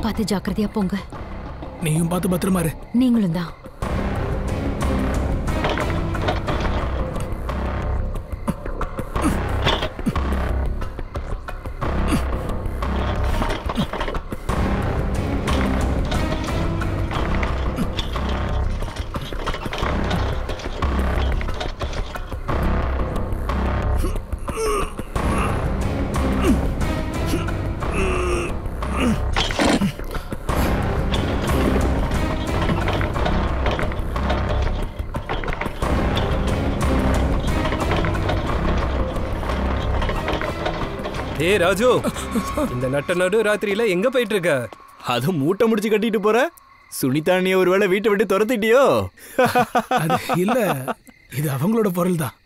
பார்த்து ஜாக்கிரதையா போங்க. நீயும் பார்த்து பத்திரமா இரு. நீங்களும் தான். ஏய் ராஜு, இந்த நட்ட நடு ராத்திரியில எங்க போயிட்டு இருக்க? அது மூட்டை முடிச்சு கட்டிட்டு போற. சுனிதா நீ ஒருவேளை வீட்டை விட்டு துரத்திட்டியோ? அது இல்ல, இது அவங்களோட பொருள் தான்.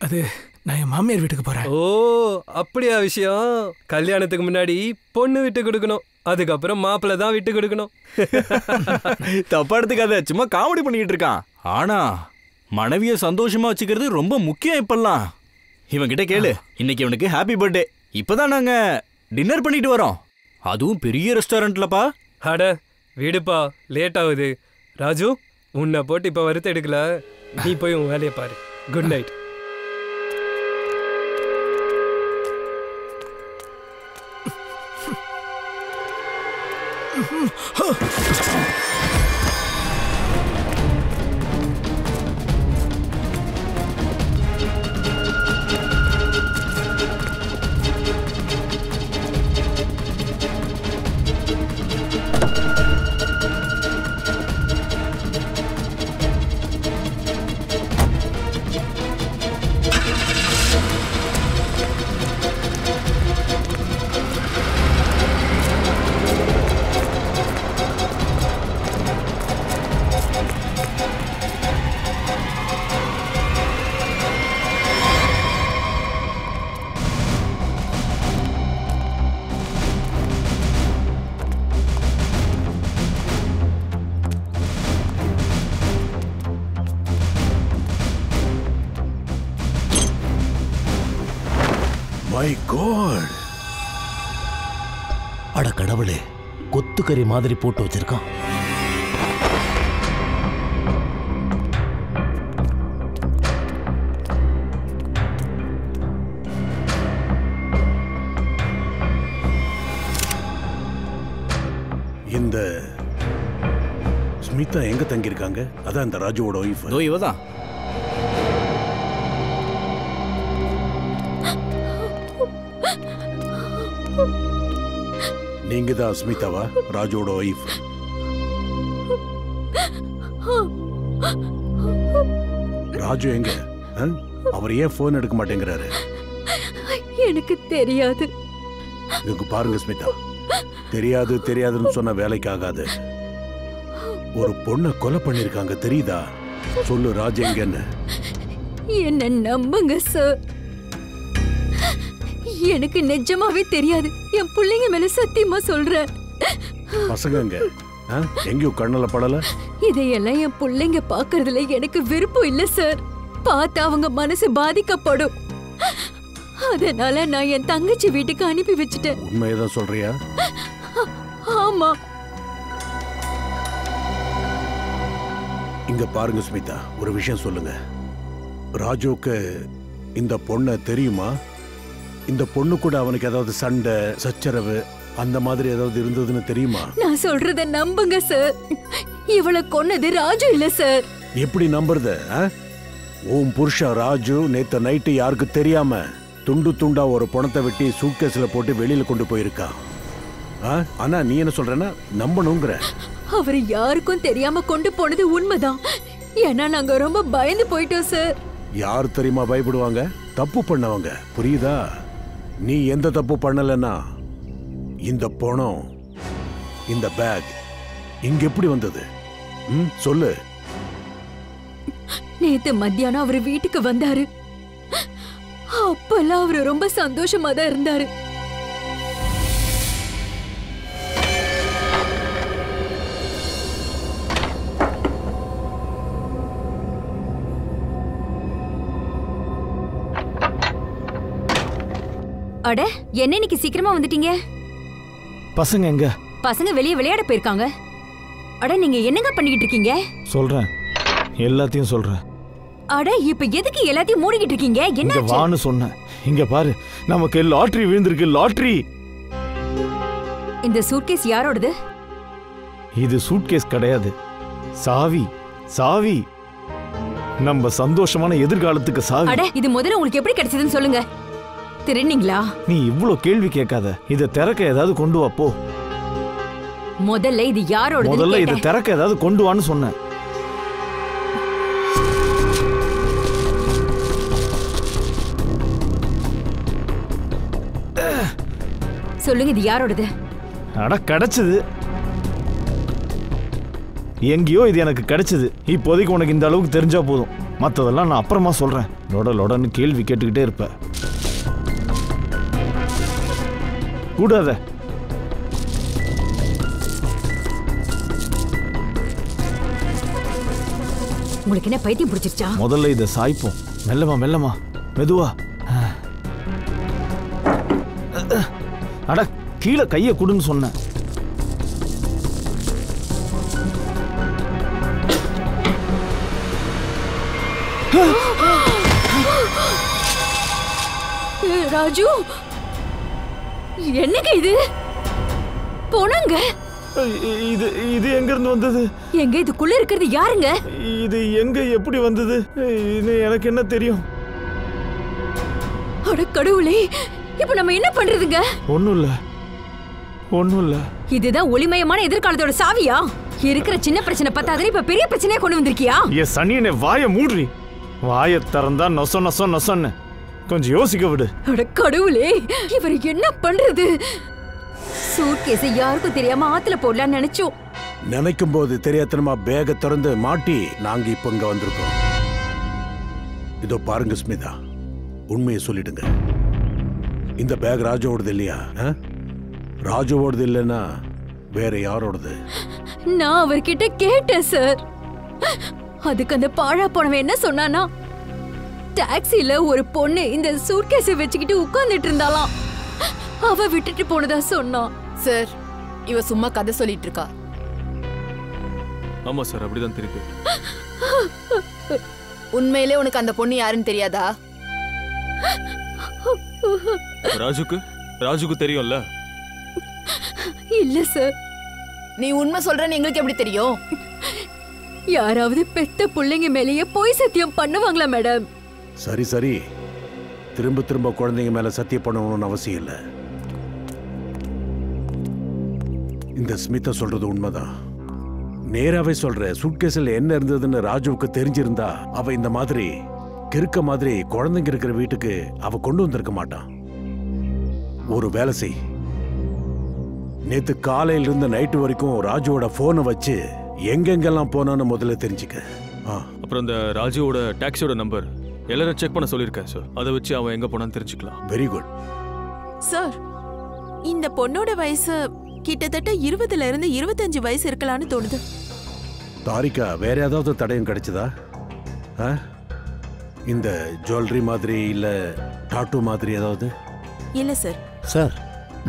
அது நான் என் மாமியார் வீட்டுக்கு போறேன். ஓ அப்படியா விஷயம்? கல்யாணத்துக்கு முன்னாடி பொண்ணு விட்டு கொடுக்கணும், அதுக்கப்புறம் மாப்பிள்ளை தான் விட்டு கொடுக்கணும். தப்பா எடுத்துக்காத, சும்மா காமெடி பண்ணிக்கிட்டு இருக்கான். ஆனா மனைவிய சந்தோஷமா வச்சுக்கிறது ரொம்ப முக்கியம். இப்பெல்லாம் இவன் கிட்ட கேளு. இன்னைக்கு இவனுக்கு ஹாப்பி பர்த்டே. இப்பதான் நாங்க டின்னர் பண்ணிட்டு வரோம், அதுவும் பெரிய ரெஸ்டாரண்ட்லப்பா. அட வீடுப்பா, லேட் ஆகுது. ராஜு, உன்னை போட்டு இப்ப வருத்த எடுக்கல, நீ போய் உன் வேலையை பாரு. Good night. My God! அட கடவுளே, கொத்துக்கறி மாதிரி போட்டு வச்சிருக்கான். ஸ்மிதா எங்க தங்கியிருக்காங்க? அதான் இந்த ராஜுவோட ஒய்ஃப். இதோ இவதான். நீங்க தான் ஸ்மிதாவா? ராஜுவோட ஒய்ஃப். ராஜு எங்க? அவர் ஏன் போன் எடுக்க மாட்டேங்கிறாரு? எனக்கு தெரியாது. இதுக்கு பாருங்க ஸ்மிதா, தெரியாது தெரியாதுன்னு சொன்ன வேலைக்கு ஆகாது. ஒரு பொண்ணை கொலை பண்ணிருக்காங்க, தெரியுதா? சொல்லு, ராஜு எங்கன்னு? என்ன நம்புங்க சார், எனக்கு நிஜமாவே தெரியாது. என் பிள்ளைங்க மேல சத்தியமா சொல்றேன். பசங்க எங்கேயும் கண்ணல படல. இதையெல்லாம் என் பிள்ளைங்க பாக்குறதுல எனக்கு விருப்பம் இல்ல சார். பார்த்தா அவங்க மனசு பாதிக்கப்படும். அதனால நான் என் தங்கச்சி வீட்டுக்கு அனுப்பி வச்சுட்டேன். உண்மையதான் சொல்றியா? ஆமா. இங்க பாருங்க ஸ்மிதா, ஒரு விஷயம் சொல்லுங்க. ராஜுக்கு இந்த பொண்ணை தெரியுமா? இந்த பொண்ணு கூட அவனுக்கு ஏதாவது சண்டை சச்சரவு அந்த மாதிரி ஏதாவது இருந்ததுன்னு தெரியுமா? நான் சொல்றத நம்புங்க சார். இவளை கொன்னது ராஜு இல்ல சார். எப்படி நம்புறது? உன் புருஷன் ராஜு நேத்து நைட்டு யாருக்கு தெரியாம துண்டு துண்டா ஒரு பணத்தை வெட்டி சூட்கேஸ்ல போட்டு வெளியில கொண்டு போயிருக்கான். ஆனா நீ என்ன சொல்றேன்னா நம்பணுங்கிற? அவர் யாருக்கும் தெரியாம கொண்டு போனது உண்மைதான். ஏன்னா நாங்க ரொம்ப பயந்து போயிட்டோம் சார். யார் தெரியுமா பயப்படுவாங்க? தப்பு பண்ணவங்க, புரியுதா? நீ எந்த தப்பு பண்ணலன்னா இந்த பணம், இந்த பேக் இங்க எப்படி வந்தது? சொல்லு. நேத்து மத்தியானம் அவர் வீட்டுக்கு வந்தாரு. அப்பெல்லாம் அவரு ரொம்ப சந்தோஷமா தான் இருந்தாரு. அட, என்ன இன்னைக்கு சீக்கிரமா வந்துட்டீங்க? பசங்க எங்க? பசங்க வெளியே விளையாட போயிருக்காங்க. அட, நீங்க என்னங்க பண்ணிக்கிட்டு இருக்கீங்க? சொல்றேன், எல்லாத்தையும் சொல்றேன். அட, இப்ப எதுக்கு எல்லாத்தையும் மூடிக்கிட்டு இருக்கீங்க? என்ன வான்னு சொன்னேன். இங்க பாரு, நமக்கு லாட்டரி விழுந்திருக்கு. லாட்டரி. இந்த சூட்கேஸ் யாரோடது? இது சூட்கேஸ் கிடையாது, சாவி. சாவி, நம்ம சந்தோஷமான எதிர்காலத்துக்கு சாவி. அட, இது முதல்ல உங்களுக்கு எப்படி கிடைச்சதுன்னு சொல்லுங்க. திருநீங்களா? நீ இவ்ளோ கேள்வி கேட்காத. இத திறக்க ஏதாவது கொண்டு வா போ. முதல்ல இது யாரோடது? முதல்ல இத திறக்க ஏதாவது கொண்டு வான்னு சொன்னேன். சொல்லுங்க, இது யாரோடது? அட, கிடைச்சது. எங்கேயோ இது எனக்கு கிடைச்சது. இப்போதைக்கு உனக்கு இந்த அளவுக்கு தெரிஞ்சா போதும். மற்றதெல்லாம் நான் அப்புறமா சொல்றேன். லொடன்னு கேள்வி கேட்டுக்கிட்டே இருப்ப. கூடாத. உங்களுக்கு என்ன பைத்தியம் பிடிச்சிருச்சா? முதல்ல இதை சாய்ப்போம். மெல்லமா மெல்லமா, மெதுவா. அட, கீழே கையை கொடுன்னு சொன்னேன். ராஜு, என்னங்க இது? போனங்க. இது இது எங்க இருந்து வந்தது? எங்க இதுக்குள்ள இருக்கிறது யாருங்க? இது எங்க எப்படி வந்தது? எனக்கு என்ன தெரியும்? அட கடவுளே, இப்ப நம்ம என்ன பண்றதுங்க? ஒண்ணும் இல்ல. இதுதான் ஒளிமயமான எதிர்காலத்தோட சாவியா? இருக்கிற சின்ன பிரச்சனை பத்தாது, இப்ப பெரிய பிரச்சனையா கொண்டு வந்திருக்கியா? சனியனே, வாய மூடுறி. வாய திறந்தா நொச நொச நொசன்னு. கொஞ்சம் யோசிக்க விடு. அட கடவுளே, இவர் என்ன பண்றது? சூட்கேஸை யாருக்கும் தெரியாம ஆத்துல போடலாம்னு நினைச்சோம். நினைக்கும் போது தெரியாதனமா பேக திறந்து மாட்டி நாங்க இப்ப இங்க வந்திருக்கோம். இதோ பாருங்க ஸ்மிதா, உண்மையை சொல்லிடுங்க. இந்த பேக் ராஜுவோடது இல்லையா? ராஜுவோடது இல்லைன்னா வேற யாரோடது? நான் அவர்கிட்ட கேட்டேன் சார். அதுக்கு அந்த பாழா போனவன் என்ன சொன்னானா, டாக்ஸில ஒரு பொண்ணு இந்த சூட்கேஸை வச்சுக்கிட்டு உட்கார்ந்துட்டு இருந்தாலாம். அவ விட்டுட்டு போனதா சொன்னான். சார், இவ சும்மா கதை சொல்லிட்டு இருக்கா. ஆமா சார், அப்படிதான் தெரியுது. உண்மையிலே உனக்கு அந்த பொண்ணு யாருன்னு தெரியாதா? ராஜுக்கு தெரியும்ல? இல்ல சார். நீ உண்மை சொல்றன்னு எங்களுக்கு எப்படி தெரியும்? யாராவது பெத்த பிள்ளைங்க மேலேயே பொய் சத்தியம் பண்ணுவாங்களா மேடம்? சரி சரி, திரும்ப திரும்ப குழந்தைங்க மேல சத்தியம் பண்ணணும்னு அவசியம் இல்லை. இந்த ஸ்மிதா சொல்றது உண்மைதான். நேராவே சொல்ற, சூட்கேஸில் என்ன இருந்ததுன்னு ராஜுவுக்கு தெரிஞ்சிருந்தா அவ இந்த மாதிரி கிறுக்க மாதிரி குழந்தைங்க இருக்கிற வீட்டுக்கு அவ கொண்டு வந்திருக்க மாட்டான். ஒரு வேலை செய், நேத்து காலையில இருந்து நைட்டு வரைக்கும் ராஜுவோட போனை வச்சு எங்கெங்கெல்லாம் போனான்னு முதல்ல தெரிஞ்சுக்க. அப்புறம் இந்த ராஜுவோட டாக்ஸியோட நம்பர் எல்லாரும் செக் பண்ண சொல்லியிருக்கேன் சார். அதை வச்சு அவன் எங்க போனான்னு தெரிஞ்சுக்கலாம். Very good sir. இந்த பொண்ணோட வயசு கிட்டத்தட்ட 20ல இருந்து 25 வயசு இருக்கலாம்னு தோணுது. தாரிகா, வேற ஏதாவது தடயம் கிடைச்சதா? இந்த ஜுவல்லரி மாதிரி இல்ல டாட்டூ மாதிரி ஏதாவது? இல்ல சார். சார்,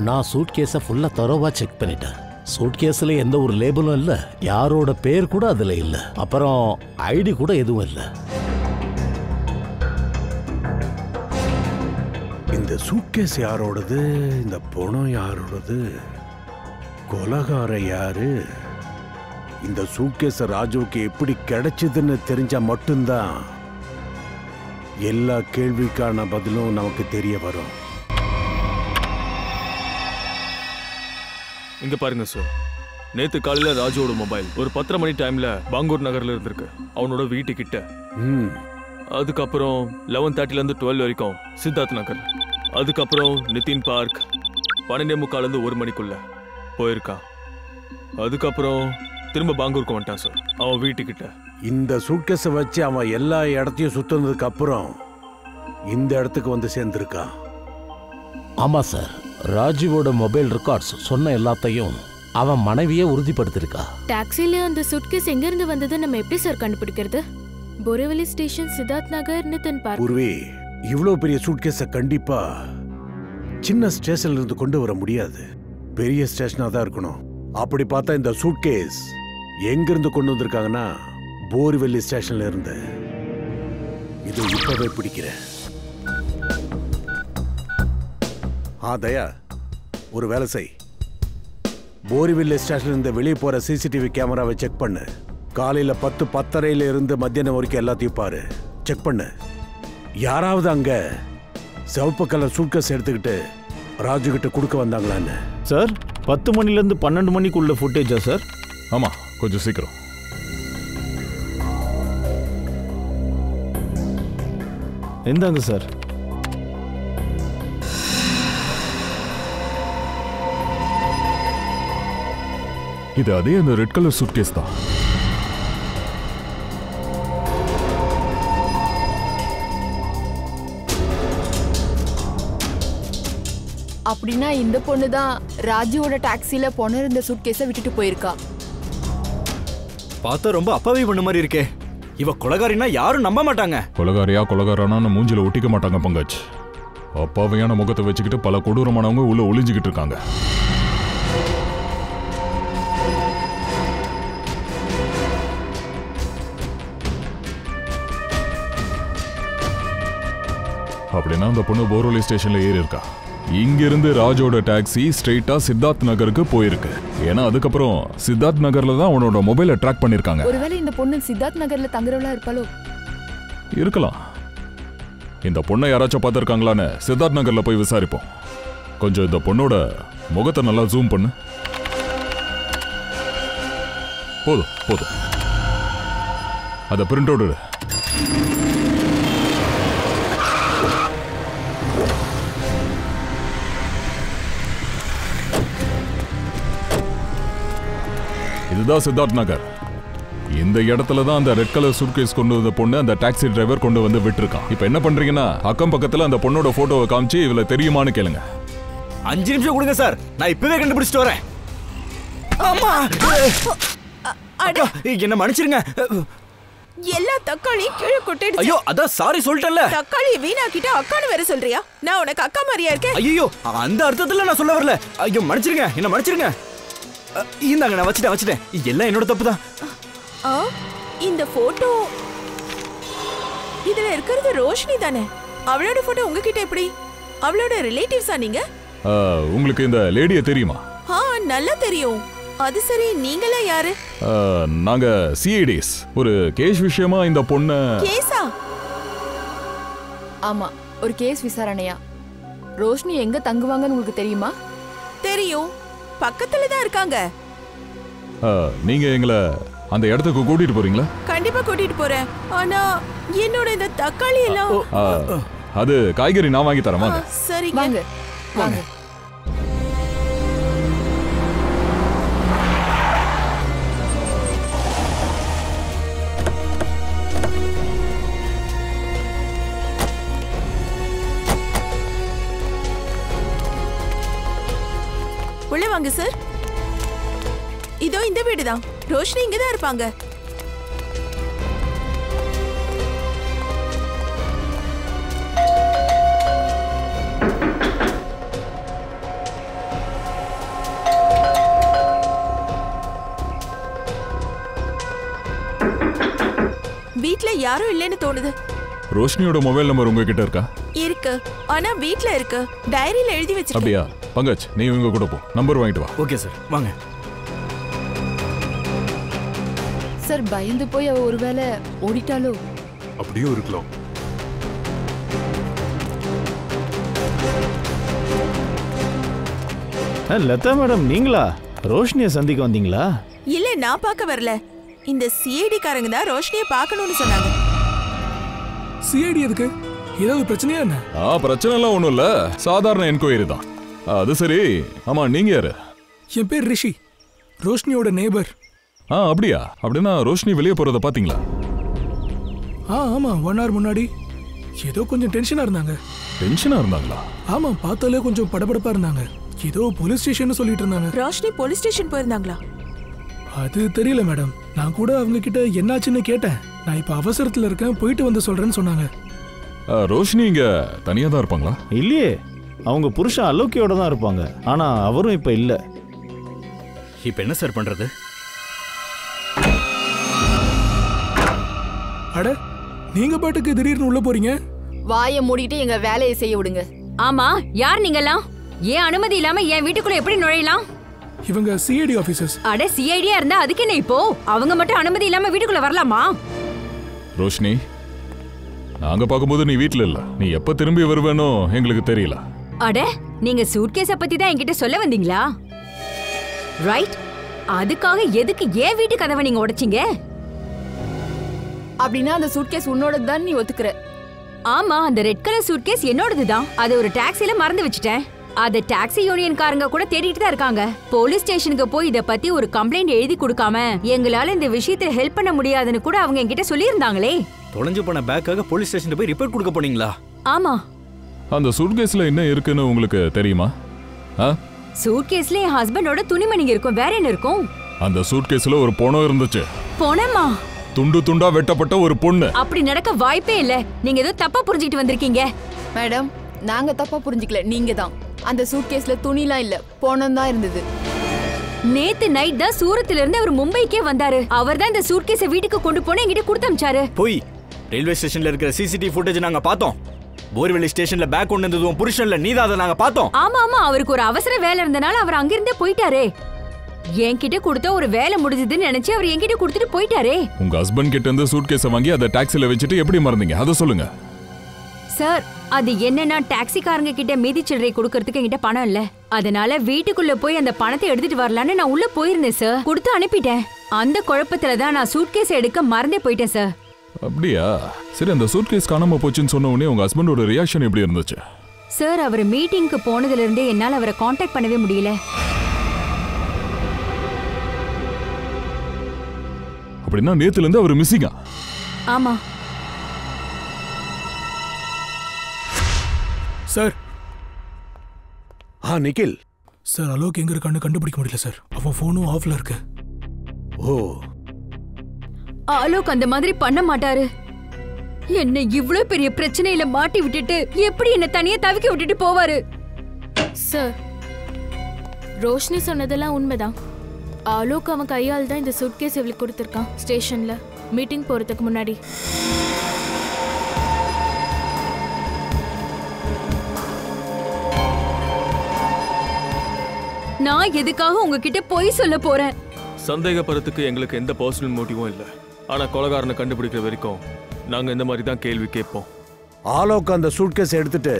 நான் சூட் கேஸை ஃபுல்லா தரோவா செக் பண்ணிட்டேன். சூட் கேஸ்ல எந்த ஒரு லேபிளும் இல்ல, யாரோட பேர் கூட அதுல இல்ல, அப்புறம் ஐடி கூட எதுவும் இல்ல. இந்த சூட்கேஸ் யாரோடது? இந்த பணம் யாரோடது? கொலகார யாரு? இந்த சூட்கேஸ் ராஜுவுக்கு எப்படி கிடைச்சதுன்னு தெரிஞ்சா மட்டும்தான் எல்லா கேள்விக்கான பதிலும் நமக்கு தெரிய வரும். இங்க பாருங்க சார், நேத்து காலையில ராஜுவோட மொபைல் ஒரு 10:30 மணி டைம்ல பாங்கூர் நகர்ல இருந்திருக்கு, அவனோட வீட்டுக்கிட்ட. அதுக்கப்புறம் 11:30ல இருந்து 12 வரைக்கும் சித்தார்த் நகர். அதுக்கப்புறம் நிதின் பார்க் 12:45 இருந்து 1 மணிக்குள்ள போயிருக்கான். அதுக்கப்புறம் திரும்ப பாங்கூருக்கு வந்துட்டான் சார், அவன் வீட்டுக்கிட்ட. இந்த சூட்கேஸை வச்சு அவன் எல்லா இடத்தையும் சுத்தினதுக்கு அப்புறம் இந்த இடத்துக்கு வந்து சேர்ந்திருக்கான். ஆமா சார், ராஜுவோட மொபைல் ரெக்கார்ட்ஸ் சொன்ன எல்லாத்தையும் அவன் மனைவியே உறுதிப்படுத்திருக்கா. டாக்ஸில அந்த சூட்கேஸ் எங்க இருந்து வந்தது நம்ம எப்படி சார் கண்டுபிடிக்கிறது? போரிவலி ஸ்டேஷன், சித்தார்த் நகர், நிதின் பார்க். பூர்வி, இவ்வளவு பெரிய சூட்கேஸை கண்டிப்பா சின்ன ஸ்டேஷன்ல இருந்து கொண்டு வர முடியாது, பெரிய ஸ்டேஷனா தான் இருக்கணும். அப்படி பார்த்தா இந்த சூட்கேஸ் எங்க இருந்து கொண்டு வந்திருக்காங்கன்னா போரிவெல்லி ஸ்டேஷன்ல இருந்து. இது இப்பவே பிடிக்கிறேன். தயா, ஒரு வேலை செய், போரிவெல்லி ஸ்டேஷன்ல இருந்து வெளியே போற சிசிடிவி கேமராவை செக் பண்ணு. காலையில 10:10:30 இருந்து மத்தியானம் வரைக்கும் எல்லாத்தையும் பாரு, செக் பண்ணு. யாராவது அங்க சிவப்பு கலர் சூட்கேஸ் எடுத்துக்கிட்டு ராஜு கிட்ட கொடுக்க வந்தாங்களான்னு. சார், 10 மணிலேருந்து 12 மணிக்குள்ள ஃபுட்டேஜா சார்? ஆமா, கொஞ்சம் சீக்கிரம். எந்தாங்க சார். இது அதே அந்த ரெட் கலர் சூட்கேஸ் தான். அப்படின்னா இந்த பொண்ணு தான் ராஜுவோட டாக்ஸில பொண்ணு இருந்த சூட்கேஸை விட்டுட்டு போயிருக்கா. பார்த்தா ரொம்ப அப்பாவி பண்ண மாதிரி இருக்கே. இவ கொலகாரினா யாரும் நம்ப மாட்டாங்க. கொலகாரான மூஞ்சில ஒட்டிக்க மாட்டாங்க பங்கஜ். அப்பாவையான முகத்தை வச்சுக்கிட்டு பல கொடூரமானவங்க உள்ள ஒளிஞ்சுக்கிட்டு இருக்காங்க. அப்படின்னா அந்த பொண்ணு போரோலி ஸ்டேஷன்ல ஏறி இருக்கா. இங்கிருந்து ராஜோட டாக்ஸி ஸ்ட்ரெயிட்டா சித்தார்த் நகருக்கு போயிருக்கு. ஏன்னா அதுக்கப்புறம் சித்தார்த் நகர்ல தான் அவனோட மொபைலை ட்ராக் பண்ணிருக்காங்க. ஒருவேளை இந்த பொண்ணு சித்தார்த் நகர்ல தங்குறவளா இருப்பாளோ? இருக்கலாம். இந்த பொண்ணை யாராச்சும் பார்த்துருக்காங்களான்னு சித்தார்த் நகர்ல போய் விசாரிப்போம். கொஞ்சம் இந்த பொண்ணோட முகத்தை நல்லா ஜூம் பண்ணு. போதும் போதும், அதை பிரிண்ட் அவுட் எடு. இதுதான் சித்தார்த் நகர். இந்த இடத்துல தான் அந்த ரெட் கலர் சூட்கேஸ் கொண்டு வந்த பொண்ணு அந்த டாக்ஸி டிரைவர் கொண்டு வந்து விட்டுருக்கான். இப்போ என்ன பண்றீங்கன்னா அக்கம் பக்கத்துல அந்த பொண்ணோட போட்டோவை காமிச்சு இவளை தெரியுமான்னு கேளுங்க. 5 நிமிஷம் கொடுங்க சார், நான் இப்பவே கண்டுபிடிச்சிட்டு வரேன். ஆமா, என்ன மன்னிச்சிருங்க. எல்லா தக்காளியும் கீழே கொட்டிடுச்சு. ஐயோ, அதான் சாரி சொல்லிட்டேன்ல. தக்காளி வீணாக்கிட்டு அக்கான்னு வேற சொல்றியா? நான் உனக்கு அக்கா மாதிரியா இருக்கேன்? ஐயோ, அந்த அர்த்தத்துல நான் சொல்ல வரல. ஐயோ மன்னிச்சிருங்க, என்ன மன்னிச்சிருங்க. இந்தாங்க, நான் வச்சிட்டேன். எல்லாம் என்னோட தப்பு தான். இந்த போட்டோ இதுல இருக்கிறது ரோஷினி தானே? அவளோட போட்டோ உங்ககிட்ட எப்படி? அவளோட ரிலேட்டிவ்ஸா நீங்க? உங்களுக்கு இந்த லேடியை தெரியுமா? நல்லா தெரியும். அது சரி, நீங்களா யாரு? நாங்க சிஐடிஸ். ஒரு கேஸ் விஷயமா இந்த பொண்ண. கேஸா? ஆமா, ஒரு கேஸ் விசாரணையா. ரோஷினி எங்க தங்குவாங்கன்னு உங்களுக்கு தெரியுமா? தெரியும், பக்கத்துல தான் இருக்காங்க. நீங்க எங்களை அந்த இடத்துக்கு கூட்டிட்டு போறீங்களா? கண்டிப்பா கூட்டிட்டு போறேன். ஆனா என்னோட இந்த தக்காளி எல்லாம். அது காய்கறி நான் வாங்கி தரேன். வாங்க. சரி வாங்க வாங்க. உள்ள வாங்க சார். இதோ இந்த வீடு தான். ரோஷினி இங்க தான் இருப்பாங்க. வீட்ல யாரும் இல்லைன்னு தோணுது. ரோஷினியோட மொபைல் நம்பர் உங்ககிட்ட இருக்கா? இருக்கு, ஆனா வீட்ல இருக்கு. டைரியில எழுதி வச்சிருக்கேன். அப்படியா? பங்கஜ், நீ இவங்க கூட போ, நம்பர் வாங்கிட்டு வா. ஓகே சார், வாங்க. சார், பயந்து போய் அவ ஒருவேளை ஓடிட்டாலோ? அப்படியே இருக்கலாம். லதா மேடம், நீங்களா ரோஷினியை சந்திக்க வந்தீங்களா? இல்ல, நான் பார்க்க வரல. இந்த சிஐடி காரங்க தான் ரோஷினியை பார்க்கணும்னு சொன்னாங்க. சிஐடி எதுக்கு? ஏதாவது பிரச்சனையா என்ன? பிரச்சனை எல்லாம் ஒண்ணும் இல்ல, சாதாரண என்கொயரி தான். அது சரி, ஆமா நீங்க யாரு? என் பேர் ரிஷி, ரோஷினியோட நேபர். அப்படியா? அப்படின்னா ரோஷினி வெளியே போறத பாத்தீங்களா? ஆமா, 1 hour முன்னாடி ஏதோ கொஞ்சம் டென்ஷனா இருந்தாங்க. டென்ஷனா இருந்தாங்களா? ஆமா, பார்த்தாலே கொஞ்சம் படபடப்பா இருந்தாங்க. ஏதோ போலீஸ் ஸ்டேஷன் சொல்லிட்டு இருந்தாங்க. ரோஷினி போலீஸ் ஸ்டேஷன் போயிருந்தாங்களா? அது தெரியல மேடம். நான் கூட அவங்க கிட்ட என்னாச்சுன்னு கேட்டேன். நான் இப்ப அவசரத்துல இருக்கேன், போயிட்டு வந்து சொல்றேன்னு சொன்னாங்க. ரோஷினி இங்க தனியா தான் இருப்பாங்களா? இல்லையே, அவங்க புருஷன் அலோக்கியோட தான் இருப்பாங்க. ஆனா அவரும் இப்ப இல்ல. இப்ப என்ன சார் பண்றது? அட, நீங்க பாட்டுக்கு திடீர்னு உள்ள போறீங்க. வாயை மூடிட்டு எங்க வேலையை செய்ய விடுங்க. ஆமா, யார் நீங்கலாம்? ஏன் அனுமதி இல்லாம என் வீட்டுக்குள்ள எப்படி நுழையலாம்? இவங்க சிஐடி ஆபீசர்ஸ். அட, சிஐடியா இருந்தா அதுக்கு என்ன இப்போ? அவங்க மட்டும் அனுமதி இல்லாம வீட்டுக்குள்ள வரலாமா? ரோஷினி, நாங்க பாக்கும்போது நீ வீட்ல இல்ல. நீ எப்ப திரும்பி வருவேனோ எங்களுக்கு தெரியல. அட, நீங்க சூட்கேஸ பத்தி தான் என்கிட்ட சொல்ல வந்தீங்களா? ரைட். அதுக்காக எதுக்கு ஏன் வீட்டு கதவை நீங்க உடைச்சீங்க? அப்படின்னா அந்த சூட்கேஸ் உன்னோடது தான் நீ ஒத்துக்கிற? ஆமா, அந்த ரெட் கலர் சூட்கேஸ் என்னோடது தான். அதை ஒரு டாக்ஸில மறந்து வச்சுட்டேன். அத டாக்ஸி யூனியன்காரங்க கூட தேடிட்டு தான் இருக்காங்க. போலீஸ் ஸ்டேஷனுக்கு போய் இத பத்தி ஒரு கம்ப்ளைண்ட் எழுதி கொடுக்காம எங்களால இந்த விஷயத்துல ஹெல்ப் பண்ண முடியாதுன்னு கூட அவங்க என்கிட்ட சொல்லியிருந்தாங்களே. தொலைஞ்சு போன பேக்காக போலீஸ் ஸ்டேஷன்ல போய் ரிப்போர்ட் கொடுக்க போனீங்களா? ஆமா. அந்த சூட்கேஸ்ல என்ன இருக்குன்னு உங்களுக்கு தெரியுமா? சூட்கேஸ்ல என் ஹஸ்பண்டோட துணிமணிங்க இருக்கும். வேற என்ன இருக்கும்? அந்த சூட்கேஸ்ல ஒரு பொணம் இருந்துச்சு. பொணமா? துண்டு துண்டா வெட்டப்பட்ட ஒரு பொண்ணு. அப்படி நடக்க வாய்ப்பே இல்ல. நீங்க ஏதோ தப்பா புரிஞ்சிட்டு வந்திருக்கீங்க. மேடம், நாங்க தப்பா புரிஞ்சிக்கல, நீங்க தான். அந்த சூட்கேஸ்ல துணிலாம் இல்ல, பணம் தான் இருந்தது. நேத்து நைட் தான் சூரத்துல இருந்து அவர் மும்பைக்கே வந்தாரு. அவர் தான் இந்த சூட்கேஸை வீட்டுக்கு கொண்டு போன என்கிட்ட கொடுத்து அனுப்பிச்சாரு. போய் ரயில்வே ஸ்டேஷன்ல இருக்கிற சிசிடிவி ஃபுட்டேஜ் நாங்க பார்த்தோம். போர்வெளி ஸ்டேஷன்ல பேக் கொண்டு வந்தது உன் புருஷன்ல, நீதான் அதை நாங்க பார்த்தோம். ஆமா ஆமா, அவருக்கு ஒரு அவசர வேலை இருந்தனால அவர் அங்கிருந்தே போயிட்டாரே. என்கிட்ட கொடுத்த ஒரு வேலை முடிஞ்சதுன்னு நினைச்சு அவர் என்கிட்ட கொடுத்துட்டு போயிட்டாரே. உங்க ஹஸ்பண்ட் கிட்ட இருந்து சூட்கேஸை வாங்கி அதை டாக்ஸில வச்சுட்டு எப்படி மறந்தீங்க? அதை சொல்லுங்க சார். அது என்னன்னா, டாக்ஸிக்காரங்க கிட்ட மீதி சில்லறை கொடுக்கறதுக்கு என்கிட்ட பணம் இல்ல. அதனால வீட்டுக்குள்ள போய் அந்த பணத்தை எடுத்துட்டு வரலான்னு நான் உள்ள போயிருந்தேன் சார். கொடுத்து அனுப்பிட்டேன். அந்த குழப்பத்துல தான் நான் சூட்கேஸ் எடுக்க மறந்தே போயிட்டேன் சார். அப்படியா? சரி, அந்த சூட்கேஸ் காணாம போச்சுன்னு சொன்ன உடனே உங்க ஹஸ்பண்டோட ரியாக்ஷன் எப்படி இருந்துச்சு? சார், அவர் மீட்டிங்க்கு போனதுல இருந்தே என்னால அவரை காண்டாக்ட் பண்ணவே முடியல. அப்படின்னா நேத்துல இருந்து அவர் மிஸ்ஸிங்கா? ஆமா சார். நிக்கில் சார், அலோக் எங்க இருக்கான்னு கண்டுபிடிக்க முடியல சார். அவன் போனும் ஆஃப்ல இருக்கு. ஓ, அலோக் அந்த மாதிரி பண்ண மாட்டாரு. என்ன இவ்ளோ பெரிய பிரச்சனையில மாட்டி விட்டுட்டு எப்படி என்ன தனியா தவிக்க விட்டுட்டு போவாரு? சார், ரோஷினி சொன்னதெல்லாம் உண்மைதான். அலோக் அவன் கையால் தான் இந்த சூட்கேஸ் இவளுக்கு கொடுத்துருக்கான் ஸ்டேஷன்ல மீட்டிங் போறதுக்கு முன்னாடி. நான் எதுக்காக உங்ககிட்ட பொய் சொல்ல போறேன்? சந்தேகப்படுறதுக்கு எங்களுக்கு எந்த பர்சனல் மோட்டிவும் இல்லை. ஆனா கொலைகாரனை கண்டுபிடிக்கிற வரைக்கும் நாங்க இந்த மாதிரி தான் கேள்வி கேட்போம். ஆலோக் அந்த சூட்கேஸ் எடுத்துட்டு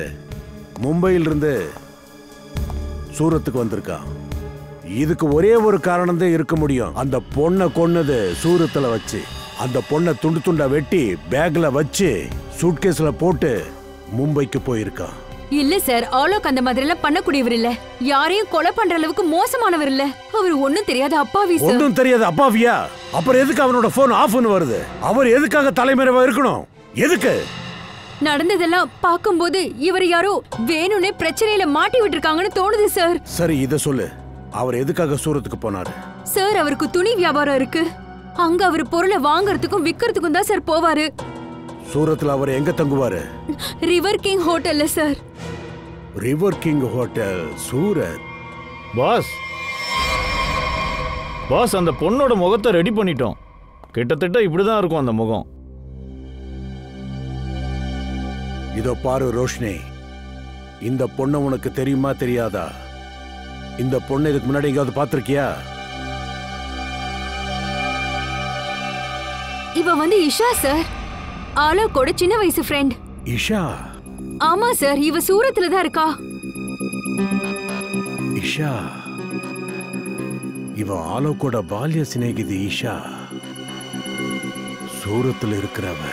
மும்பையிலிருந்து சூரத்துக்கு வந்திருக்கான். இதுக்கு ஒரே ஒரு காரணம் தான் இருக்க முடியும். அந்த பொண்ணை கொன்னது சூரத்துல வச்சு, அந்த பொண்ணை துண்டு துண்டா வெட்டி பேக்ல வச்சு சூட்கேஸ்ல போட்டு மும்பைக்கு போயிருக்கான். இல்ல சார், ஆலோக் அந்த மாதிரி எல்லாம் பண்ணக்கூடியவர் இல்ல. யாரையும் கொலை பண்ற அளவுக்கு மோசமானவர் இல்ல. அவர் ஒண்ணும் தெரியாத அப்பாவி சார். ஒண்ணும் தெரியாத அப்பாவியா? அப்புறம் எதுக்கு அவனோட போன் ஆஃப்னு வருது? அவர் எதுக்காக தலைமறைவா இருக்கணும்? எதுக்கு? நடந்ததெல்லாம் பார்க்கும்போது இவர் யாரோ வேணும்னே பிரச்சனையில மாட்டி விட்டுருக்காங்கன்னு தோணுது சார். சரி, இத சொல்லு. அவர் எதுக்காக சூரத்துக்கு போனாரு? சார், அவருக்கு துணி வியாபாரம் இருக்கு. அங்க அவர் பொருளை வாங்குறதுக்கும் விக்கிறதுக்கும் தான் சார் போவாரு. சூரத்துல அவர் எங்க தங்குவாரு? ரிவர் கிங் ஹோட்டல்ல sir. River king hotel, Surat. Boss, அந்த பொண்ணோட முகத்தை ரெடி பண்ணிட்டோம். கிட்டத்தட்ட இப்படிதான் இருக்கும் அந்த முகம். இதோ பாரு ரோஷினி, இந்த பொண்ணு உனக்கு தெரியுமா தெரியாதா? இந்த பொண்ணு இதுக்கு முன்னாடி எங்கேயாவது பார்த்திருக்கியா? இவ வந்து இஷா சார், ஆலோக்கோட சின்ன வயசு ஃப்ரெண்ட். இஷா? ஆமா சார், இவ சூரத்துல தான் இருக்கா. இஷா இவ ஆலோக்கோட பால்ய சிநேகிதி. இஷா சூரத்துல இருக்கிறவ.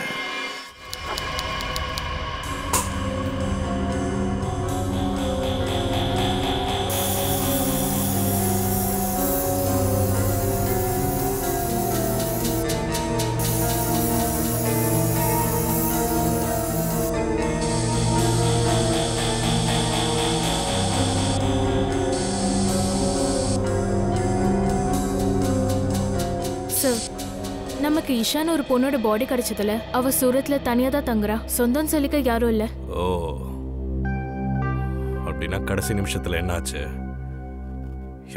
நமக்கு இஷான்னு ஒரு பொண்ணோட பாடி கிடைச்சதுல அவ சூரத்ல தனியா தான் தங்குறா. சொந்தம் சொல்லிக்க யாரும் இல்ல. ஓ, அப்படின்னா கடைசி நிமிஷத்துல என்னாச்சு?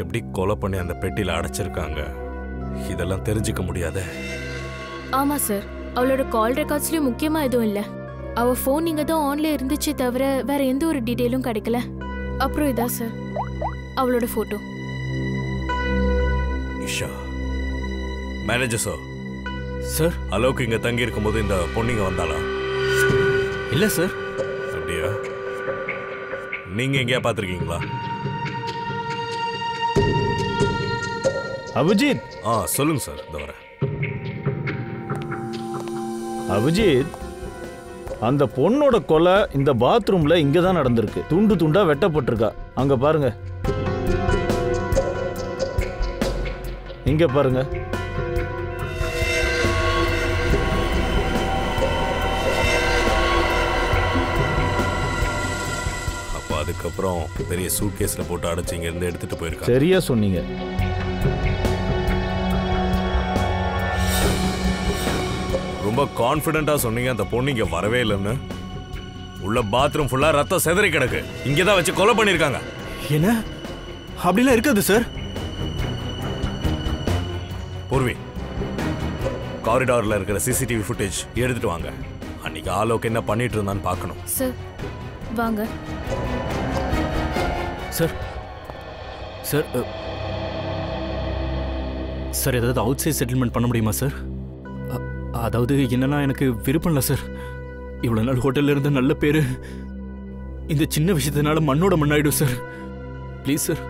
எப்படி கொலை பண்ணி அந்த பெட்டியில அடைச்சிருக்காங்க? இதெல்லாம் தெரிஞ்சுக்க முடியாத. ஆமா சார், அவளோட கால் ரெக்கார்ட்ஸ்லயும் முக்கியமா எதுவும் இல்ல. அவ போன் இங்க தான் ஆன்ல இருந்துச்சு தவிர வேற எந்த ஒரு டீடைலும் கிடைக்கல. அப்புறம் இதா சார் அவளோட photo. Isha manager sir, Alok இங்க தங்கி இருக்கும்போது இந்த பொண்ணுங்க வந்தாளா? இல்ல சார். அப்படியா? நீங்க எங்கேயா பாத்திருக்கீங்களா? அபிஜித். சொல்லுங்க சார், இந்த வரேன். அபிஜித், அந்த பொண்ணோட கொலை இந்த பாத்ரூம்ல இங்க தான் நடந்திருக்கு. துண்டு துண்டா வெட்டப்பட்டிருக்கா. அங்க பாருங்க, இங்க பாருங்க. அதுக்கப்புறம் பெரிய சூட்கேஸ்ல போட்டு அடைச்சு இங்க இருந்து எடுத்துட்டு போயிருக்காங்க. சரியா சொன்னீங்க. ரொம்ப கான்ஃபிடென்ட்டா சொன்னீங்க. அந்த பொண்ணு இங்க வரவே இல்லைன்னு. உள்ள பாத்ரூம் ஃபுல்லா ரத்தம் செதறி கிடக்கு. இங்கதான் வச்சு கொலை பண்ணிருக்காங்க. என்ன? அப்படிலாம் இருக்காது சார். பூர்வி, காரிடார்ல இருக்கிற சிசிடிவி ஃபுட்டேஜ் எடுத்துட்டு வாங்க. அன்னைக்கு ஆலோக் என்ன பண்ணிட்டு இருந்தான்னு பார்க்கணும். சார் வாங்க. சார் சார் சார் ஏதாவது அவுட் சைட் செட்டில்மெண்ட் பண்ண முடியுமா சார்? அதாவது என்னன்னா, எனக்கு விருப்பம் இல்லை சார். இவ்வளோ நாள் ஹோட்டலில் இருந்த நல்ல பேர் இந்த சின்ன விஷயத்தினால மண்ணோட மண்ணாயிடும் சார். Please sir.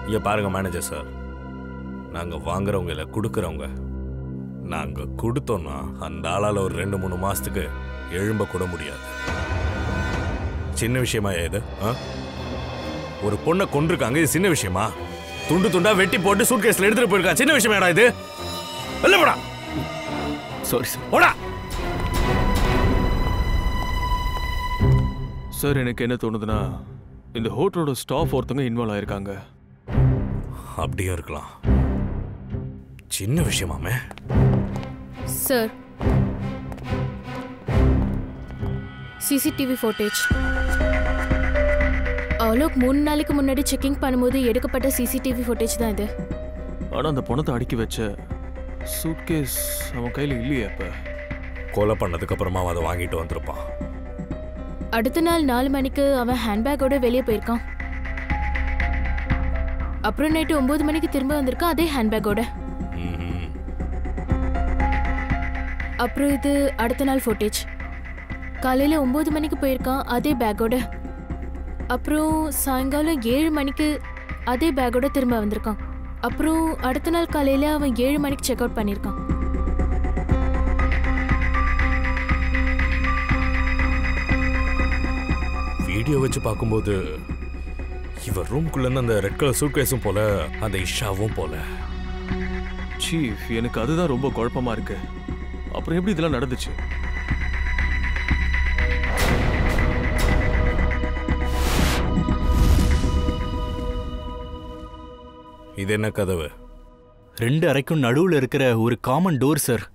இங்க பாருங்க மேனேஜர் சார், நாங்க வாங்குறவங்க இல்லை, கொடுக்குறவங்க. நாங்க கொடுத்தோம்னா அந்த ஆளால ஒரு 2-3 மாசத்துக்கு எழும்ப கூட முடியாது. சின்ன விஷயமா இது? ஒரு பொண்ணை கொண்டிருக்காங்க, இது சின்ன விஷயமா? துண்டு துண்டா வெட்டி போட்டு சூட்கேஸ்ல எடுத்துட்டு போயிருக்காங்க. சின்ன விஷயமாடா இது? இல்ல போடா. Sorry sir. போடா. சார், எனக்கு என்ன தோணுதுன்னா, இந்த ஹோட்டலோட ஸ்டாஃப் ஒருத்தவங்க இன்வால்வ் ஆயிருக்காங்க. அப்படியே இருக்கலாம். சின்ன விஷயமாமே சார். CCTV footage. அலோக் 3 நாளைக்கு முன்னாடி செக்கிங் பண்ணும்போது எடுக்கப்பட்ட சிசிடிவி ஃபுட்டேஜ் தான் இது. ஆனா அந்த பணத்தை அடுக்கி வச்ச அடுத்த நாள் 4 மணிக்கு அவன் ஹேண்ட்பேக்கோட வெளியே போயிருக்கான். அப்புறம் நைட்டு 9 மணிக்கு திரும்ப வந்திருக்கான் அதே ஹேண்ட்பேக்கோட. அப்புறம் இது அடுத்த நாள் ஃபுட்டேஜ். காலையில 9 மணிக்கு போயிருக்கான் அதே பேக்கோட. அப்புறம் சாயங்காலம் 7 மணிக்கு அதே பேக்கோட திரும்ப வந்திருக்கான். அப்புறம் அடுத்த நாள் காலையில அவன் 7 மணிக்கு செக் அவுட் பண்ணியிருக்கான். வீடியோ வச்சு பார்க்கும்போது இவர் ரூம்குள்ள இருந்து அந்த ரெட் கலர் சூட்கேஸும் போல அந்த இஷாவும் போல. சீஃப், எனக்கு அதுதான் ரொம்ப குழப்பமா இருக்கு. அப்புறம் எப்படி இதெல்லாம் நடந்துச்சு? இது என்ன கதவு? 2 அறைக்கும் நடுவில் இருக்கிற ஒரு காமன் டோர் சார்.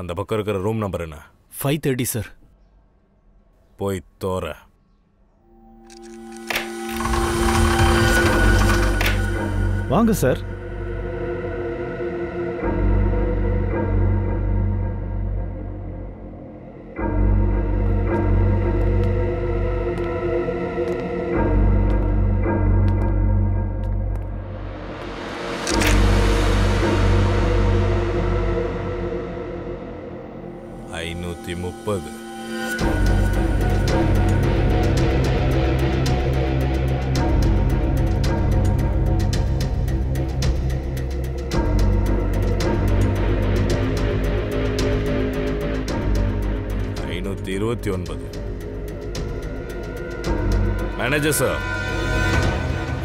அந்த பக்கம் இருக்கிற ரூம் நம்பர் என்ன? 530 சார். போய் தோற. வாங்க சார். மேனேஜர் சார்,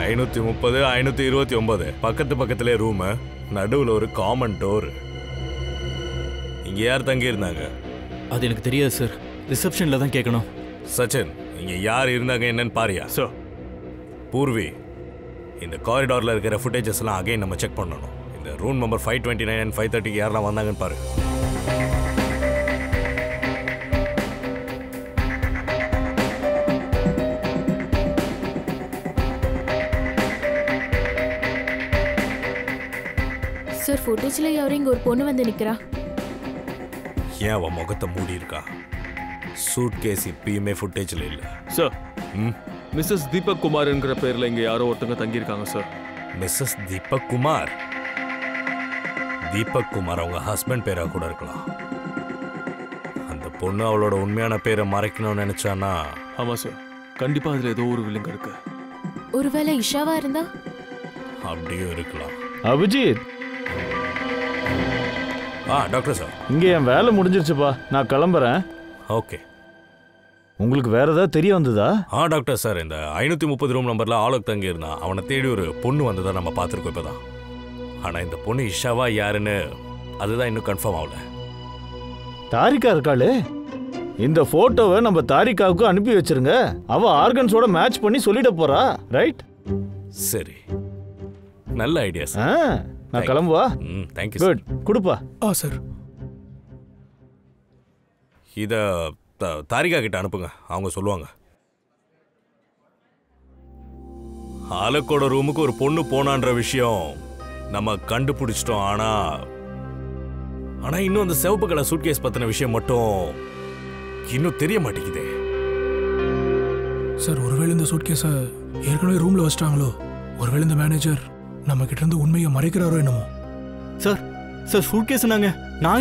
530, 529 பக்கத்து பக்கத்திலே ரூம், நடுவில் ஒரு காமன் டோர். இங்க யார் தங்கி இருந்தாங்க? அது எனக்கு தெரியாது சார். ரிசப்ஷன்ல தான் கேட்கணும். சச்சின், இங்க யார் இருந்தாங்க என்னன்னு பாரியா? சார். பூர்வி, இந்த காரிடார்ல இருக்கிற ஃபுட்டேஜஸ் எல்லாம் அகைன் நம்ம செக் பண்ணணும். இந்த ரூம் நம்பர் 529 and 530 யாரெல்லாம் வந்தாங்கன்னு பாரு. சார், ஃபுட்டேஜ்ல யாரும் இங்க ஒரு பொண்ணு வந்து நிக்கிறா. ஏன் அவன் முகத்தை மூடி இருக்கா? சூட் கேஸ் இப்பயுமே ஃபுட்டேஜ்ல இல்ல சார். மிஸ்ஸஸ் தீபக் குமார்ங்கிற பேர்ல இங்க யாரோ ஒருத்தங்க தங்கி இருக்காங்க சார். மிஸ்ஸஸ் தீபக் குமார்? தீபக் குமார் அவங்க ஹஸ்பண்ட் பேரா கூட இருக்கலாம். அந்த பொண்ணு அவளோட உண்மையான பேரை மறைக்கணும்னு நினைச்சானா? ஆமா சார், கண்டிப்பா அதுல ஏதோ ஒரு வில்லங்க இருக்கு. ஒருவேளை இஷாவா இருந்தா? அப்படியும் இருக்கலாம். அபிஜித். டாக்டர் சார், இங்க என் வேலை முடிஞ்சிருச்சுப்பா, நான் கிளம்புறேன். ஓகே. உங்களுக்கு வேற ஏதாவது தெரிய வந்ததா? டாக்டர் சார், இந்த 530 ரூம் நம்பர்ல ஆளுக்கு தங்கி இருந்தான். அவனை தேடி ஒரு பொண்ணு வந்ததா நம்ம பார்த்துருக்கோம் இப்பதான். ஆனா இந்த பொண்ணு இஷாவா யாருன்னு அதுதான் இன்னும் கன்ஃபார்ம் ஆகல. தாரிகா இருக்காளே, இந்த போட்டோவை நம்ம தாரிகாவுக்கு அனுப்பி வச்சிருங்க. அவ ஆர்கன்ஸோட மேட்ச் பண்ணி சொல்லிட போறா. ரைட்? சரி, நல்ல ஐடியா சார். நான் கிளம்புவா. தேங்க்யூ. குட், கொடுப்பா. சார். இத தாரிகா கிட்ட அனுப்புங்க, அவங்க சொல்லுவாங்க. ஆலக்கோட ரூமுக்கு ஒரு பொண்ணு போனான்ற விஷயம் நம்ம கண்டுபிடிச்சிட்டோம். ஆனா இன்னும் அந்த சிவப்பு கலர் சூட்கேஸ் பத்தின விஷயம் மட்டும் இன்னும் தெரிய மாட்டேங்குதே. சார், ஒருவேளை இந்த சூட்கேஸை ஏற்கனவே ரூம்ல வச்சிட்டாங்களோ? ஒருவேளை இந்த மேனேஜர் நம்ம கிட்ட இருந்து உண்மையை மறைக்கிறாரோ என்னமோ? சார், சூட்கேஸ் நாங்க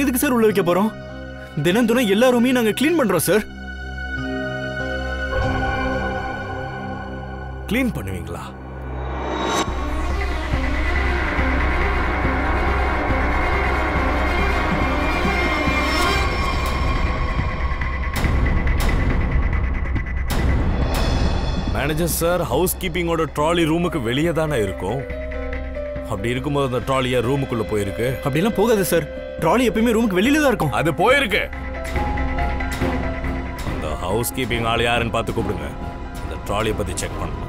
எதுக்கு சார் உள்ள வைக்க போறோம்? தினம் தினம் எல்லா ரூமையும் நாங்க க்ளீன் பண்றோம் சார். க்ளீன் பண்ணுவீங்களா? மேனேஜர் சார், ஹவுஸ் கீப்பிங்கோட ட்ராலி ரூமுக்கு வெளியே தானே இருக்கும். அப்படி இருக்கும்போது அந்த ட்ராலியா ரூமுக்குள்ள போயிருக்கு? அப்படிலாம் போகாது சார். ட்ராலி எப்பயுமே ரூமுக்கு வெளியில தான் இருக்கும். அது போயிருக்கு. அந்த ஹவுஸ் கீப்பிங் ஆள் யாருன்னு பார்த்து கூப்பிடுங்க. அந்த ட்ராலியை பத்தி செக் பண்ணணும்.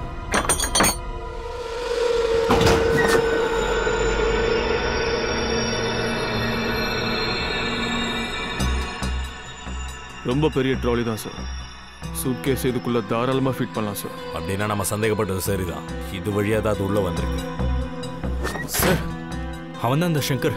ரொம்ப பெரிய ட்ராலி தான் சார். சூட்கேஸ் இதுக்குள்ள தாராளமா ஃபிட் பண்ணலாம் சார். அப்படின்னா நம்ம சந்தேகப்பட்டது சரிதான். இது வழியா தான் அது உள்ள வந்திருக்கு. சார், அவன் தான் அந்த சங்கர்.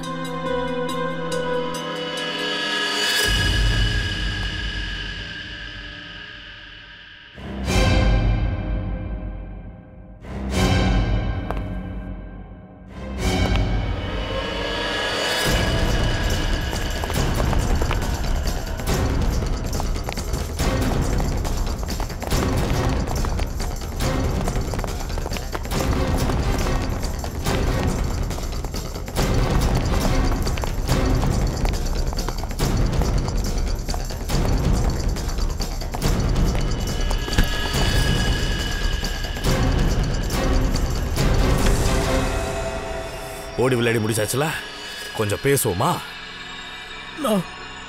ஓடி விளையாடி முடிச்சாச்சுல, கொஞ்சம் பேசுவோமா?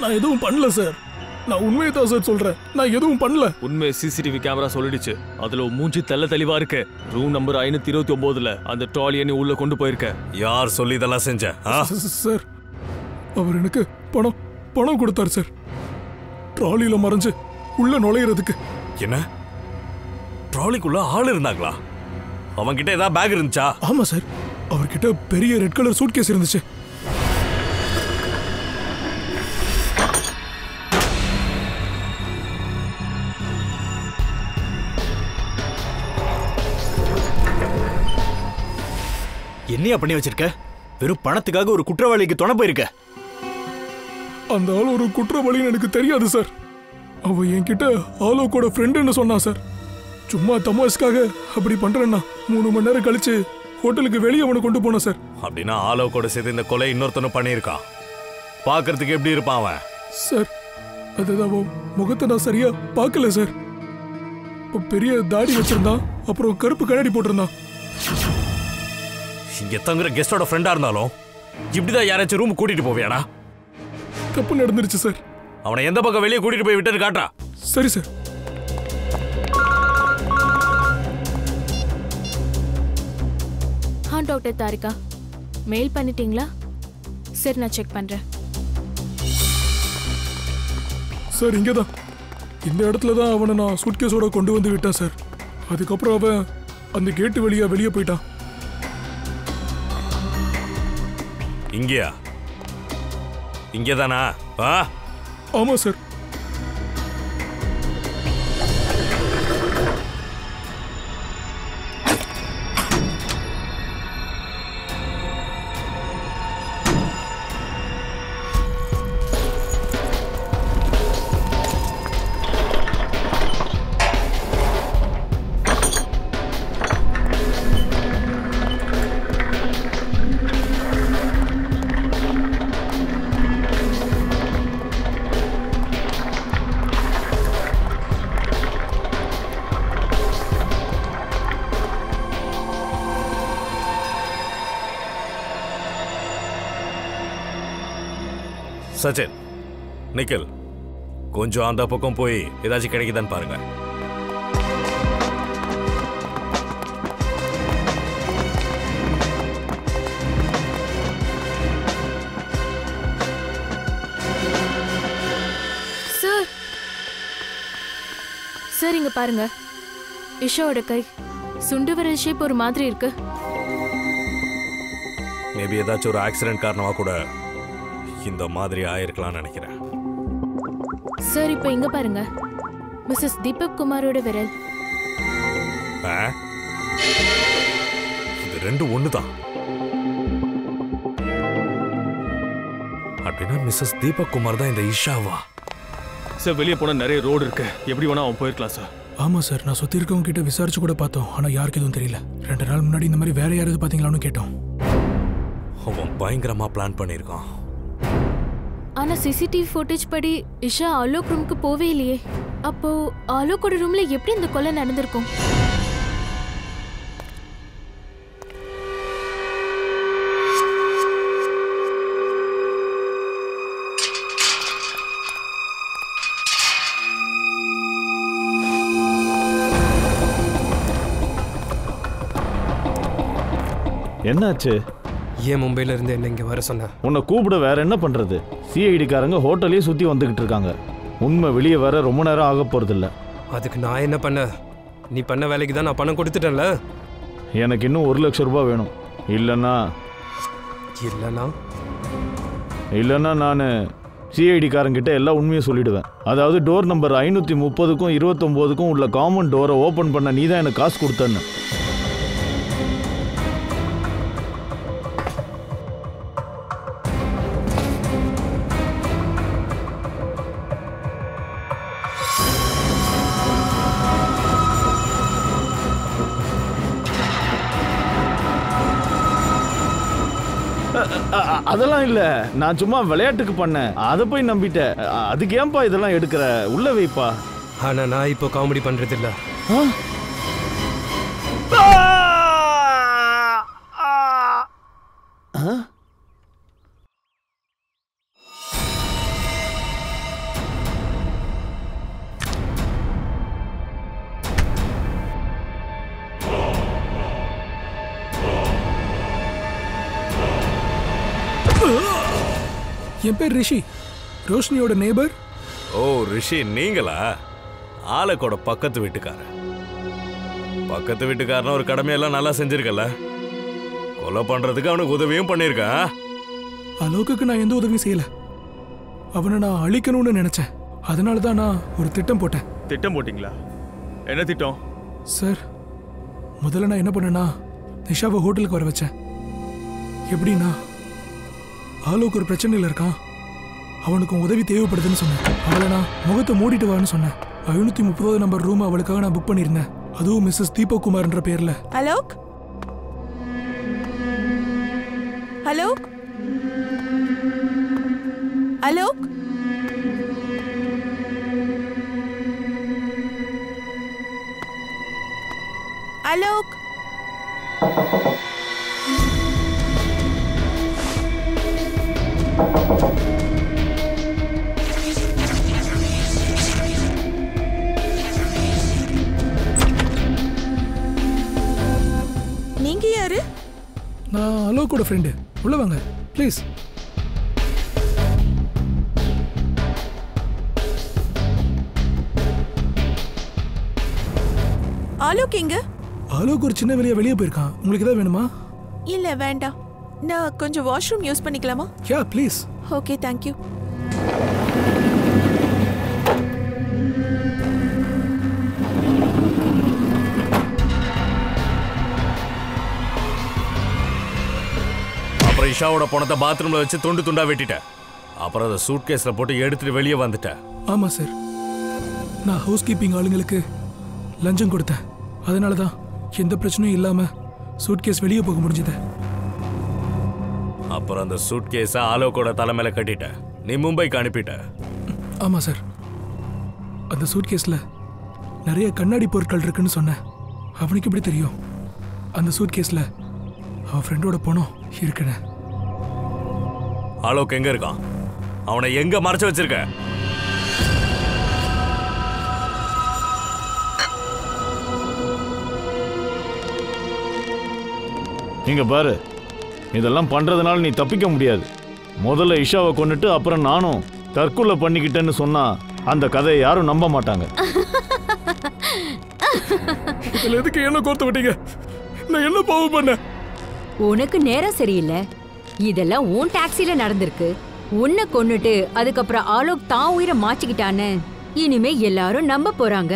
நான் எதுவும் பண்ணல சார். நான் உண்மையை தான் சார் சொல்றேன். நான் எதுவும் பண்ணல. உண்மை சிசிடிவி கேமரா சொல்லிடுச்சு. அதுல மூஞ்சி தெளிவா இருக்கு. ரூம் நம்பர் 529ல அந்த ட்ராலியை நீ உள்ள கொண்டு போயிருக்க. யார் சொல்லி இதெல்லாம் செஞ்ச? சார், அவர் எனக்கு பணம் கொடுத்தார் சார், ட்ராலியில மறைஞ்சு உள்ள நுழையிறதுக்கு. என்ன, ட்ராலிக்குள்ள ஆள் இருந்தாங்களா? அவன்கிட்ட ஏதாவது பேக் இருந்துச்சா? ஆமா சார், அவர்கிட்ட பெரிய ரெட் கலர் சூட்கேஸ் இருந்துச்சு. என்னையா பண்ணி வச்சிருக்க? வெறும் பணத்துக்காக ஒரு குற்றவாளிக்கு துணை போயிருக்க. அந்த ஆள் ஒரு குற்றவாளின்னு எனக்கு தெரியாது சார். அவ என்கிட்ட ஆலோக்கோட ஃப்ரெண்டுன்னு சொன்னான் சார். சும்மா தமாஷ்காக அப்படி பண்றேன்னா 3 மணி நேரம் கழிச்சு ஹோட்டலுக்கு வெளியே அவனை கொண்டு போனேன் சார். அப்படின்னா ஆலோக்கோட சேர்த்து இந்த கொலை இன்னொருத்தனும் பண்ணியிருக்கான். பார்க்கறதுக்கு எப்படி இருப்பான் அவன்? சார், அதுதான் முகத்தை நான் சரியா பார்க்கல சார். பெரிய தாடி வச்சிருந்தான், அப்புறம் கருப்பு கண்ணாடி போட்டிருந்தான். இங்க தங்குற கெஸ்டோட ஃப்ரெண்டா இருந்தாலும் இப்படிதான் யாராச்சும் ரூம் கூட்டிட்டு போவியாடா? தப்பு நடந்துருச்சு சார். அவனை எந்த பக்கம் வெளியே கூட்டிட்டு போய் விட்டு காட்டா. சரி சார். டாக்டர் தாரிகா, மெயில் பண்ணிட்டீங்களா? சரி, நான் செக் பண்றேன். சார், இங்கதான் இந்த இடத்துல தான் அவனை நான் சூட்கேஸோட கொண்டு வந்து விட்டேன் சார். அதுக்கப்புறம் அவன் அந்த கேட்டு வழியா வெளியே போயிட்டான். இங்கயா? இங்கதானா? ஆமா சார். சச்சின், நிக்கில், கொஞ்சம் அந்த பக்கம் போய் ஏதாச்சும் கிடைக்குதான்னு பாருங்க. சார், இங்க பாருங்க. இஷாவோட கை சுண்டு விரல் ஷேப் ஒரு மாதிரி இருக்கு. மேபி ஏதாச்சும் ஒரு ஆக்சிடென்ட் காரணமா கூட இந்த மாதிரி ஆயிருக்கலாம்னு நினைக்கிறேன். சார், இப்போ இங்க பாருங்க. மிஸ்ஸஸ் தீபக் குமாரோட விரல். இது ரெண்டும் ஒண்ணுதான். அப்படின்னா மிஸ்ஸஸ் தீபக் குமார் தான் இந்த இஷாவா? சார், வெளியே போனா நிறைய ரோடு இருக்கு. எப்படி வேணா அவன் போயிருக்கலாம் சார். ஆமா சார், நான் சுத்தி இருக்கவங்க கிட்ட விசாரிச்சு கூட பார்த்தோம். ஆனா யாருக்கு எதுவும் தெரியல. 2 நாள் முன்னாடி இந்த மாதிரி வேற யாராவது பாத்தீங்களான்னு கேட்டோம். அவன் பயங்கரமா பிளான் பண்ணிருக்கான். ஆனா சிசிடிவி ஃபுட்டேஜ் படி இஷா ஆலோக் ரூமுக்கு போவே இல்லையே. அப்போ ஆலோக்கோட ரூம்ல எப்படி இந்த கொலை நடந்திருக்கும்? என்னாச்சு? ஏன் மும்பைல இருந்து என்ன இங்க வர சொன்ன? உன்னை கூப்பிட வேற என்ன பண்றது? சிஐடிக்காரங்க ஹோட்டலையே சுத்தி வந்துகிட்டு இருக்காங்க. உண்மை வெளியே வர ரொம்ப நேரம் ஆக போறது இல்ல. அதுக்கு நான் என்ன பண்ண? நீ பண்ண வேலைக்கு தான் நான் பணம் கொடுத்துட்டேன்ல. எனக்கு இன்னும் 1 லட்சம் ரூபாய் வேணும். இல்லைன்னா நான் சிஐடிக்காரங்கிட்ட எல்லா உண்மையும் சொல்லிடுவேன். அதாவது டோர் நம்பர் 530க்கும் 29க்கும் உள்ள காமன் டோரை ஓப்பன் பண்ண நீ தான் எனக்கு காசு கொடுத்தன்னு. அதெல்லாம் இல்ல, நான் சும்மா விளையாட்டுக்கு பண்ணேன். அதை போய் நம்பிட்டேன். அதுக்கு ஏன்பா இதெல்லாம் எடுக்கிற? உள்ள வைப்பா. ஆனா நான் இப்போ காமெடி பண்றது இல்ல. என் பேர் ரிஷி, ரோஷினியோட நேபர். ஓ ரிஷி, நீங்களா? ஆலக்கோட பக்கத்து வீட்டுக்காரன். பக்கத்து வீட்டுக்காரன் ஒரு கடமையெல்லாம் நல்லா செஞ்சிருக்கல. கொலை பண்றதுக்கு அவனுக்கு உதவியும் பண்ணிருக்கான். அலோக்குக்கு நான் எந்த உதவியும் செய்யல. அவனை நான் அழிக்கணும்னு நினைச்சேன். அதனால தான் நான் ஒரு திட்டம் போட்டேன். திட்டம் போட்டீங்களா? என்ன திட்டம்? சார், முதல்ல நான் என்ன பண்ணேன்னா நிஷாவை ஹோட்டலுக்கு வர வச்சேன். எப்படின்னா, ஆலோக்கு ஒரு பிரச்சனையில் இருக்கான், அவனுக்கு உதவி தேவைப்படுதுன்னு சொன்னேன். அவளை நான் முகத்தை மூடிட்டு வான்னு சொன்னேன். 530 நம்பர் ரூம் அவளுக்காக நான் புக் பண்ணியிருந்தேன். அதுவும் மிஸ்ஸஸ் தீபக் குமார்ன்ற பேர்ல. அலோக், அலோக், அலோக், அலோக். நீங்க யாரு? நான் அலோக்கோட ஃப்ரெண்டு. உள்ள வாங்க ப்ளீஸ். ஆலோக் எங்க? ஆலோக் ஒரு சின்ன வெளியே போயிருக்கான். உங்களுக்கு ஏதாவது வேணுமா? இல்ல வேண்டாம். நான் கொஞ்சம் வாஷ்ரூம் யூஸ் பண்ணிக்கலாமா? யா ப்ளீஸ். Okay, thank you. அப்புறம் இஷாவோட பணத்தை பாத்ரூம்ல வச்சு துண்டு துண்டா வெட்டிட்டேன். அப்புறம் அதை சூட் கேஸ்ல போட்டு எடுத்துட்டு வெளியே வந்துட்டேன். ஆமா சார், நான் ஹவுஸ் கீப்பிங் ஆளுங்களுக்கு லஞ்சம் கொடுத்தேன். அதனால தான் எந்த பிரச்சனையும் இல்லாம சூட் கேஸ் வெளியே போக முடிஞ்சது. அப்புறம் அந்த சூட் கேஸ ஆலோக்கோட தலைமையில கட்டிட்ட. நீ மும்பைக்கு அனுப்பிட்ட. ஆமா சார், அந்த சூட் கேஸ்ல நிறைய கண்ணாடி பொருட்கள் இருக்குன்னு சொன்னேன். அவனுக்கு எப்படி தெரியும் அந்த சூட் கேஸ்ல அவன் ஃப்ரெண்டோட பணம் இருக்குன்னு? ஆலோக் எங்க இருக்கான்? அவனை எங்க மறைச்சு வச்சிருக்க? இங்க பாரு, இதெல்லாம் பண்றதுனால நீ தப்பிக்க முடியாது. முதல்ல இஷாவை கொன்னுட்டு அப்புறம் நானும் தற்கொலை பண்ணிக்கிட்டேன்னு சொன்னா அந்த கதையை யாரும் நம்ப மாட்டாங்க. இதுல எதுக்கு என்ன கோர்த்து விட்டீங்க? நான் என்ன பாவம் பண்ண? உனக்கு நேரம் சரியில்லை. இதெல்லாம் உன் டாக்ஸில நடந்திருக்கு. உன்னை கொன்னுட்டு அதுக்கப்புறம் ஆலோக் தான் உயிரை மாச்சிக்கிட்டான்னு இனிமே எல்லாரும் நம்ப போறாங்க.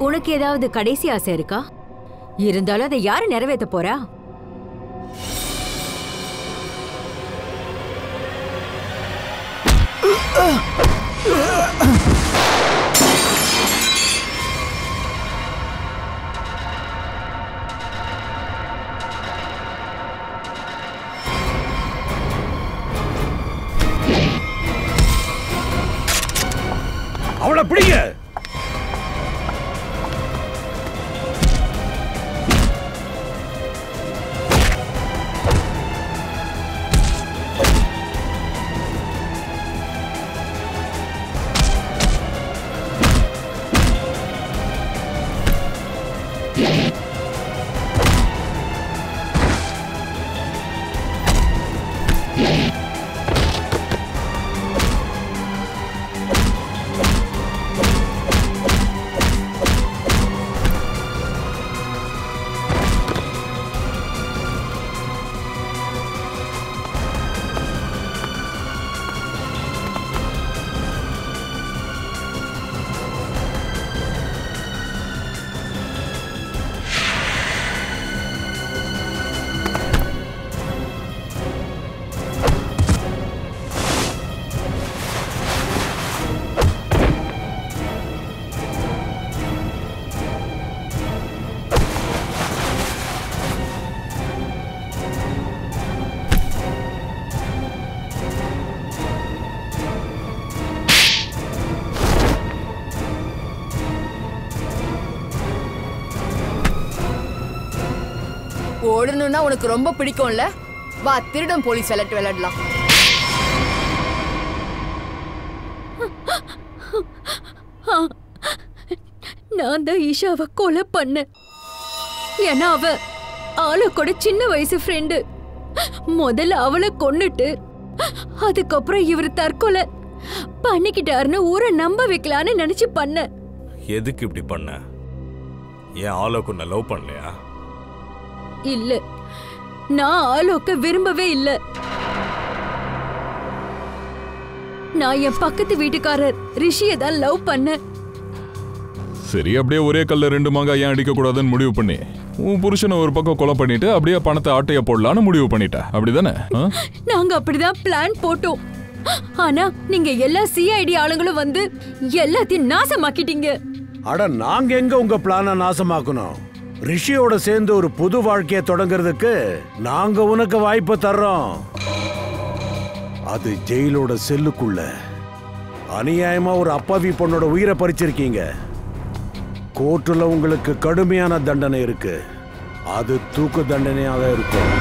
உனக்கு ஏதாவது கடைசி ஆசை இருக்கா? இருந்தாலும் அதை யாரு நிறைவேற்ற போறா? அவளை பிடிங்க. திருடணும்னா உனக்கு ரொம்ப பிடிக்கும்ல? வா திருடன் போலீஸ் விளையாடலாம். நான் தான் ஈஷாவை கொலை பண்ணேன். ஏன்னா அவ ஆளுக்கூட சின்ன வயசு ஃப்ரெண்டு. முதல்ல அவளை கொன்னுட்டு அதுக்கப்புறம் இவர் தற்கொலை பண்ணிக்கிட்டாருன்னு ஊரை நம்ப வைக்கலான்னு நினைச்சு பண்ண. எதுக்கு இப்படி பண்ண? ஏன் ஆலோக்கு நான் லவ் பண்ணலையா? இல்ல, நான் ஆலோக்க விரும்பவே இல்ல. நான் என் பக்கத்து வீட்டுக்காரர் ரிஷியை தான் லவ் பண்ண. சரி, அப்படியே ஒரே கல்ல 2 மாங்காய் ஏன் அடிக்க கூடாதுன்னு முடிவு பண்ணி உன் புருஷனை ஒரு பக்கம் கொலை பண்ணிட்டு அப்படியே பணத்தை ஆட்டைய போடலான்னு முடிவு பண்ணிட்ட, அப்படிதானே? நாங்க அப்படிதான் பிளான் போட்டோம். ஆனா நீங்க எல்லா சிஐடி ஆளுங்களும் வந்து எல்லாத்தையும் நாசமாக்கிட்டீங்க. அட, நாங்க எங்க உங்க பிளானை நாசமாக்கணும்? ரிஷியோட சேர்ந்து ஒரு புது வாழ்க்கையை தொடங்குறதுக்கு நாங்க உனக்கு வாய்ப்பு தர்றோம். அது ஜெயிலோட செல்லுக்குள்ள அநியாயமா ஒரு அப்பாவி பொண்ணோட உயிரை பறிச்சிருக்கீங்க. கோர்ட்டுல உங்களுக்கு கடுமையான தண்டனை இருக்கு. அது தூக்கு தண்டனையாக இருக்கும்.